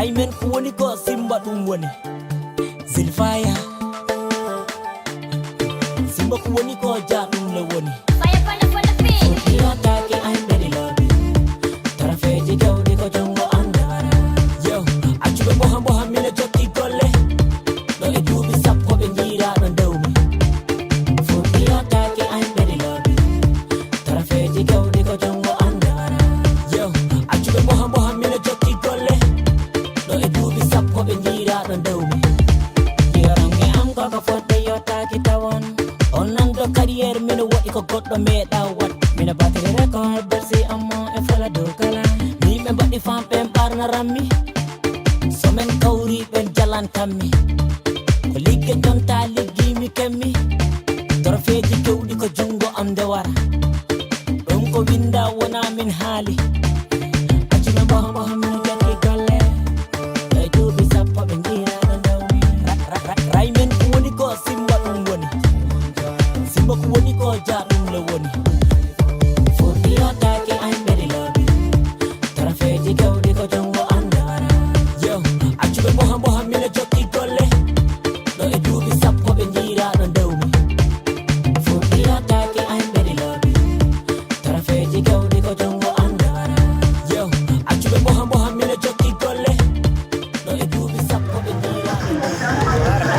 Raimen kuwoni ko simba ɗum woni Zilfaya Simba kuwoni ko ja ɗum le woni Fire fana fana fin Iyotake I'm very lobby Tarafeji gawdi ko jongo andara Yo accuɓe boha boha mine jokki golle ɗo e duuɓi sappo ɓe jiiraɗo dewmi Iyotake I'm very lobby Tarafeji gawdi ko jongo andara Yo accuɓe boha boha mine jokki golle ɗo e duuɓi sappo ɓe jiiraɗo dewmi Yorange am koko fodde yottaki tawon On nando carrière mino waɗi ko goɗɗo meeɗa wat Mina batiri record bersi ammo e fala dow kala Yimɓe mbaɗi famɓe ɓarna rammi So men kawri ɓen jalan kammi Ko ligge jonta liggimi kemmi Torofeji kewɗi ko jungo am nde wara Ɗum ko winda wona min haali Accuɓe boha boha mino jokki golle ɗo e duuɓi sappo ɓe jiiraɗo dewmi Raimen ko woni ko simba ɗum woni Simba ko woni ko ja ɗum le woni Iyotake I'm very lobby Tarafeji gawdi ko jongo andara Yo accuɓe boha boha mine jokki golle ɗo e duuɓi sappo ɓe jiiraɗo dewmi Iyotake I'm very lobby Tarafeji gawdi ko jongo andara Yo accuɓe boha boha mine jokki golle ɗo e duuɓi sappo ɓe jiiraɗo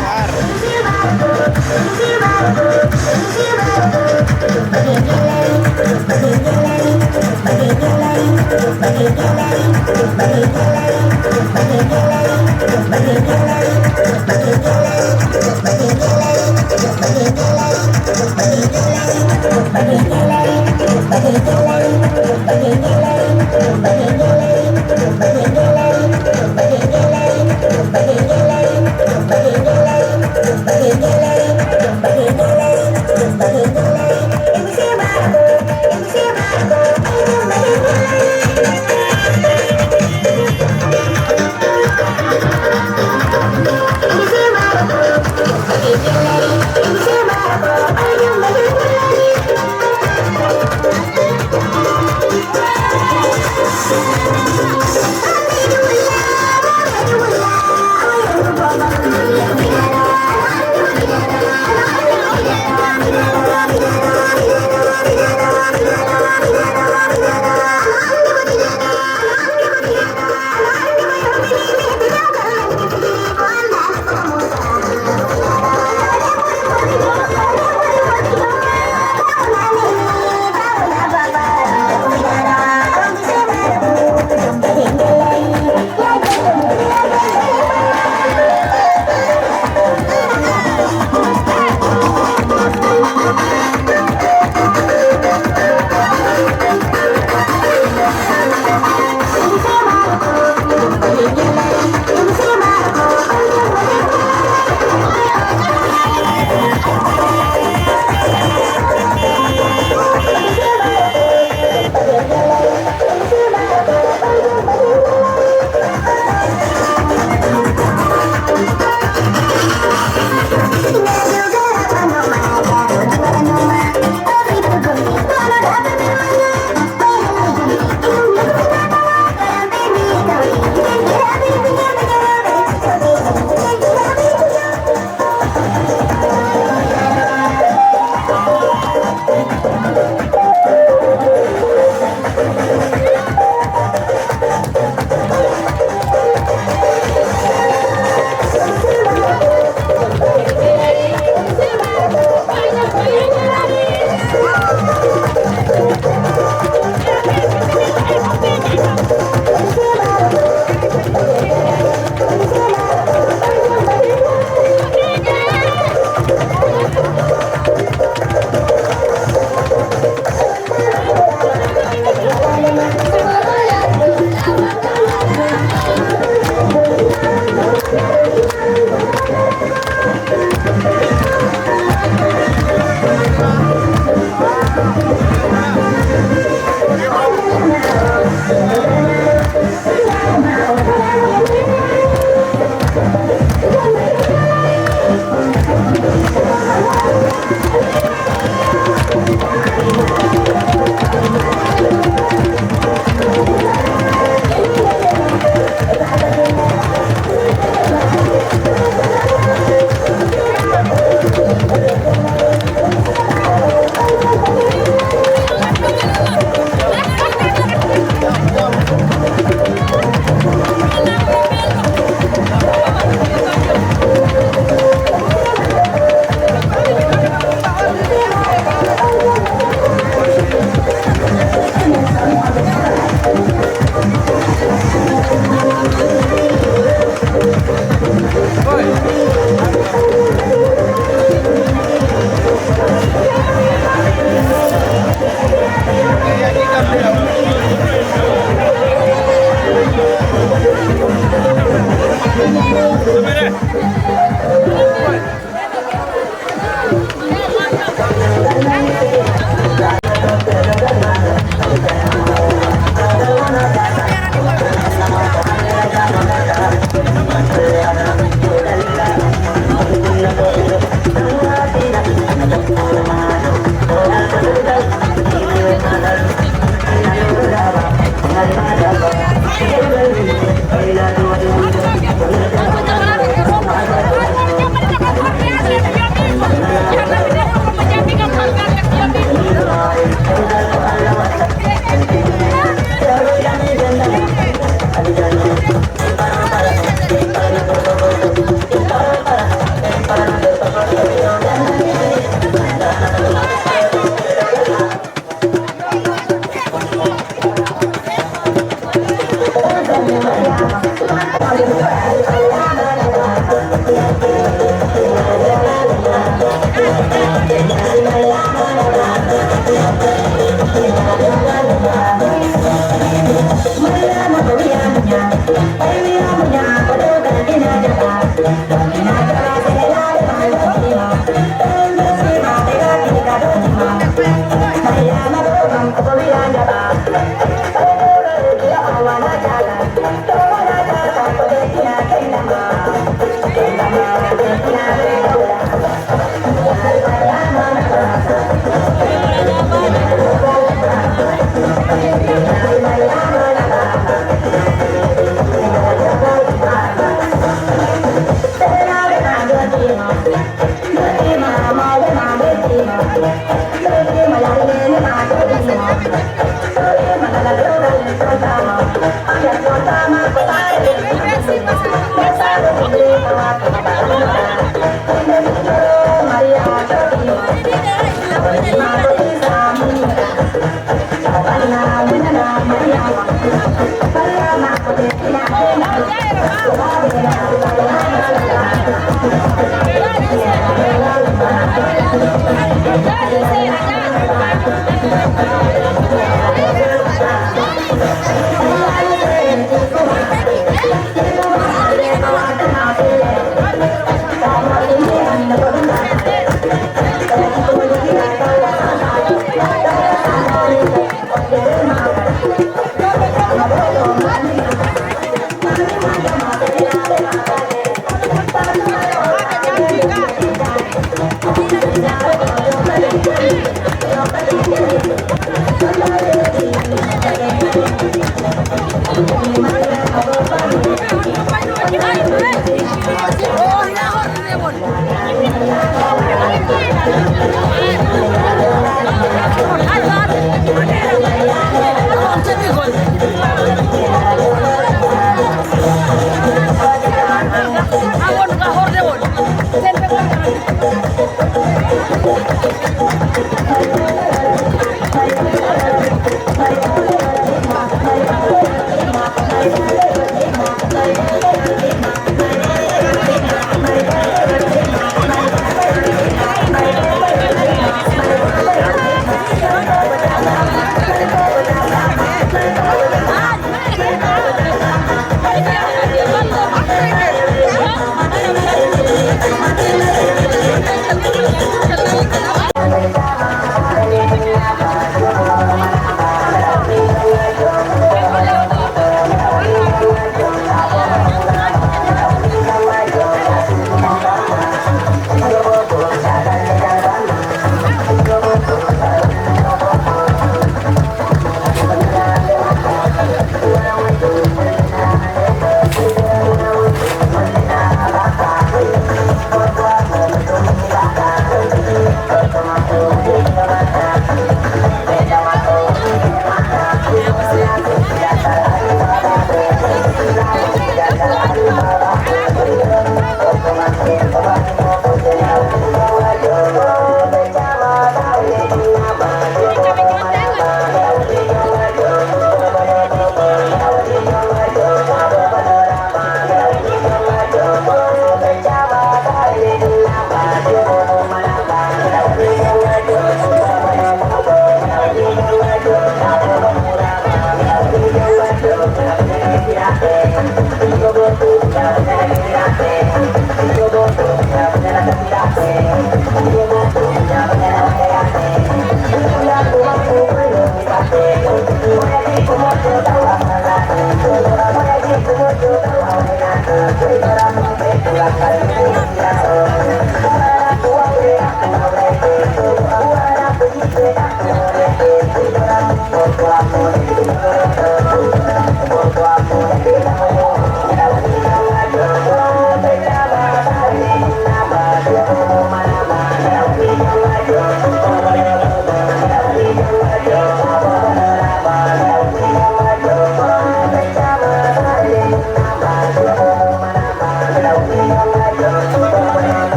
Thank you.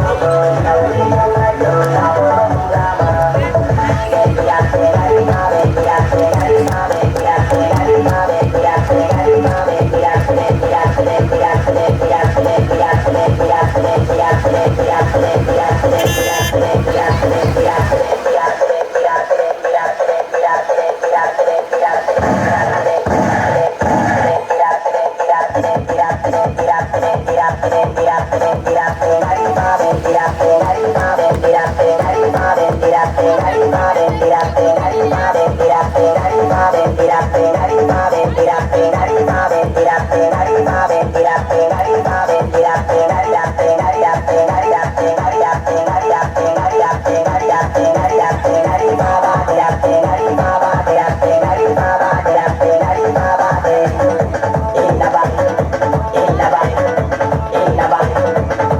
Baba,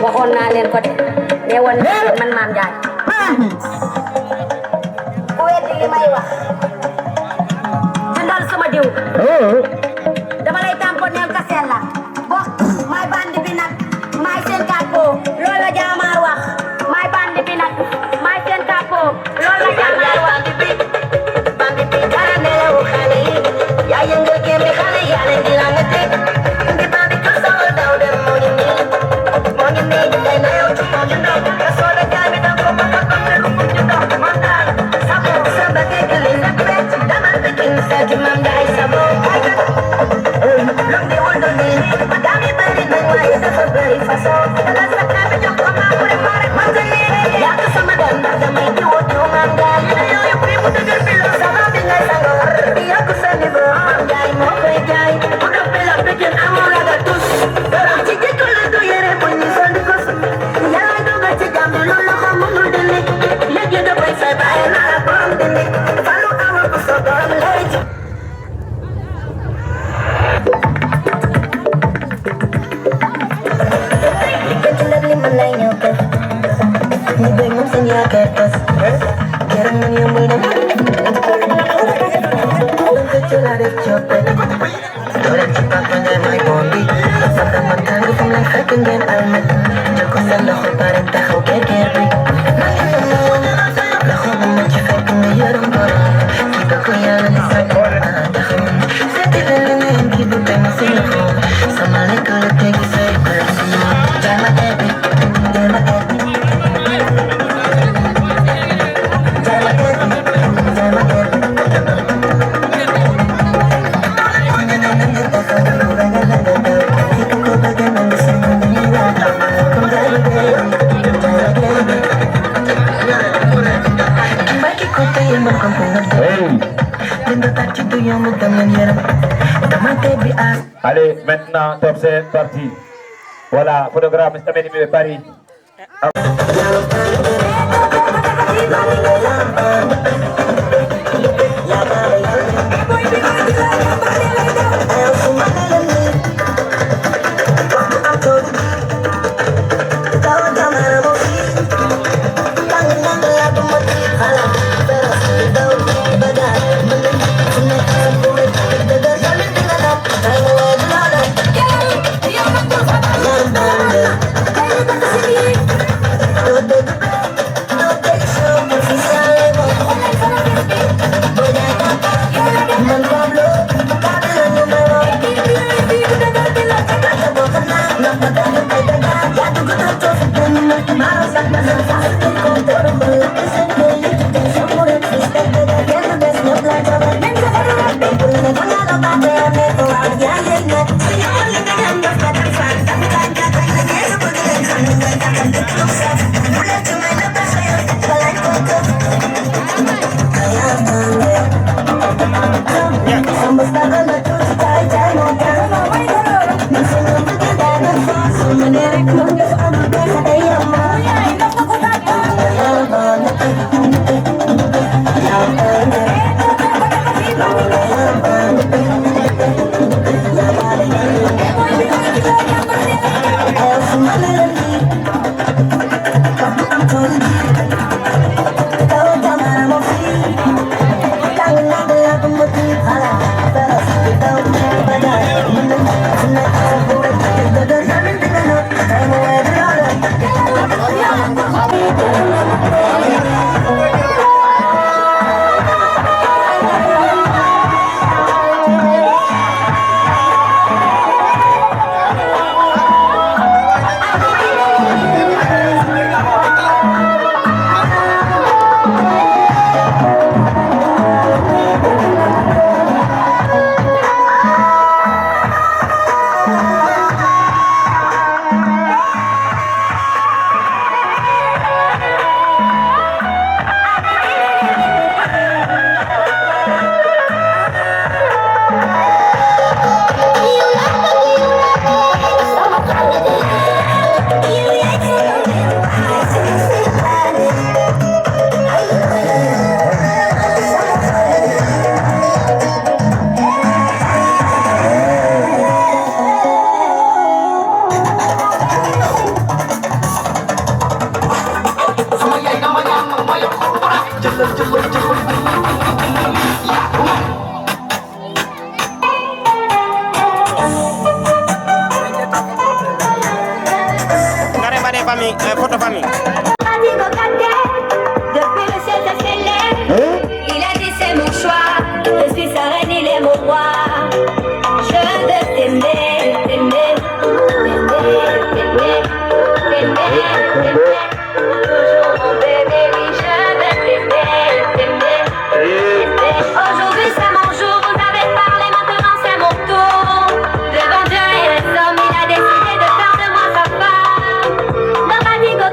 waxoon naa leen ko de ne woon man maam Njaay ku weddi li may wax jëndal sama diw dama lay tamponeel kaseel la bo may bandi bi nag may seen kàppo loolu la jaamaar wax may bandi bi nag may seen kàppo loolu la jaamaar wax bandi bi dara neewu xale yi yaa yëngal kéemi xale yaa leen di la nga teg ndi bandi tu soo daw dem moo ngi nii day na yow ci moo ñu ndaw nga soo da gaay bi dang ko ba ba ba lu mu ñu ndaw man daal sabo sa ba keke li na pet dama bikin sa di mam day sabo lum di wundu ni madami bari na waaye dafa bari façon dala sa kaabi jox ko maa mu rek maa rek man sa yéene yaa ko sama dem ndax damay di wut yu mam daal yi na yooyu bi mu dëgër bi la sama bi ngay sangor di yokk sa niveau mam jaay moo koy jaay mu dëpp la bikin amul ragal tus dara ci jikko la du yére bu ñu sondi ko su yàlla dogal ci jàmm loolu ko mënul dindi léegi dafay say bàyyi naa la borom dindi falu amul ko sa borom lay ci Hey. Allez, maintenant, top, c'est parti. Voilà, photographe, c'est Paris. Photo famille. Depuis le ciel de ses lèvres, il a dit c'est mon choix. Je suis sa reine, il est mon roi. Je veux t'aimer, t'aimer, t'aimer, t'aimer, t'aimer, t'aimer. Toujours mon bébé, oui, je veux t'aimer, t'aimer, t'aimer. Aujourd'hui c'est mon jour, vous avez parlé, maintenant c'est mon tour. Devant Dieu et les hommes, il a décidé de faire de moi sa femme. Dans ma vie, go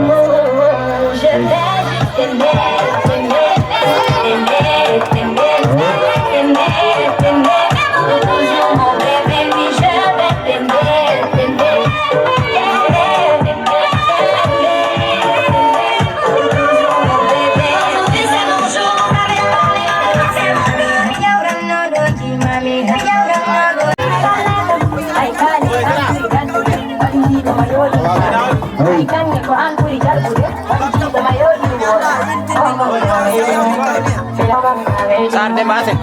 Je vais juste t'aimer, t'aimer, t'aimer, t'aimer, t'aimer, t'aimer. Toujours mon bébé, oui, je vais t'aimer, t'aimer, toujours mon bébé. C'est mon jour, on avait parlé, c'est mon jour. Yow da nga doon ci mami, yow da nga doon. Ay kani kan kuri kan kuri ay kan ni ko an kuri jar kuri ko mayo ni mo Saan de base?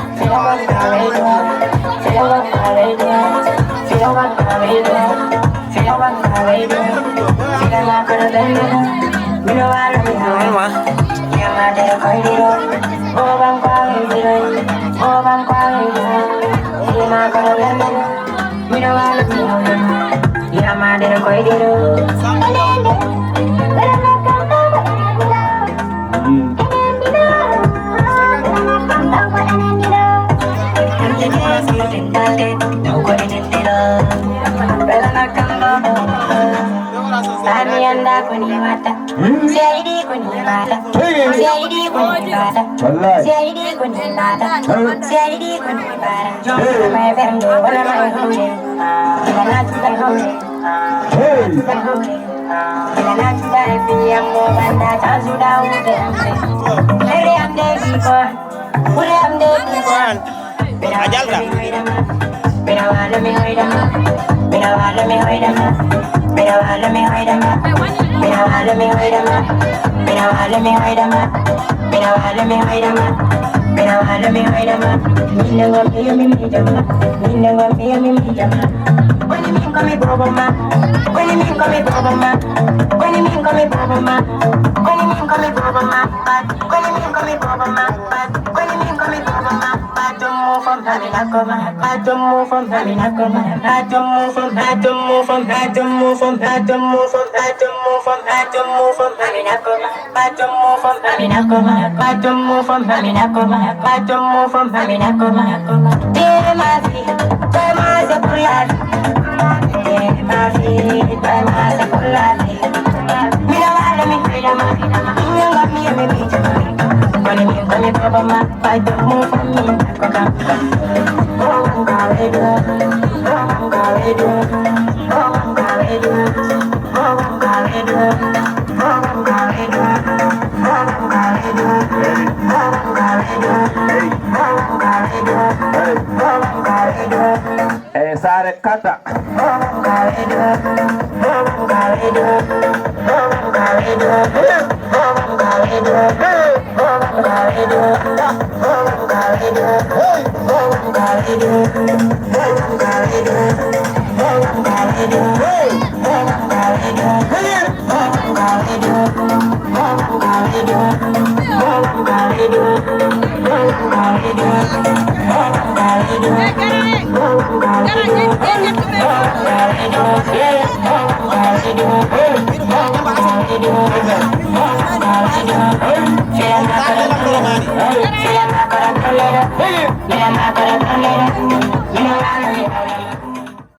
Anda kuni mata, siaidi kuni mata, siaidi kuni mata, siaidi kuni mata, siaidi kuni mata. My bendo, wala my hole, wala tu my hole, my hole. Wala tu my piyang mo banda chansu daw de amse. Mere amde kipon, ure amde kipon. Ajal dah. Mira wala mi hoidama, mira wala mi hoidama. Mira wala mi hoidama, mira wala mi hoidama, mira wala mi hoidama, mira wala mi hoidama, mira wala mi hoidama. Minna ngombe mi jama, minna ngombe mi jama. Kwani mimi kama baba ma, kwani mimi kama baba ma, kwani mimi kama baba ma, kwani mimi kama baba ma, kwani mimi kama baba ma, kwani mimi kama baba ma. Don't move from having a coma, don't move from having a coma, don't move from, don't move from, don't move from, don't move from, don't move from, don't move from having a coma, don't move from having a coma, don't move from having a coma, don't move from having a coma. Dear my feet, by my separate, dear my feet, by my separate. Me no want me freedom, you got me and me beat you. When you come me baba ma, I don't move from me. Oh, I'm gonna do it. Oh, I'm gonna do it. Oh, I'm gonna do it. Oh, I'm gonna do it. Oh, I'm gonna do it. Oh, I'm gonna do it. Oh, I'm gonna do it. Oh, I'm gonna do it. Oh, I'm gonna do it. Sare kata. Oh, I'm gonna do it. Oh, I'm gonna do it. Oh, I'm gonna do it. Oh, I'm gonna do it. Mira,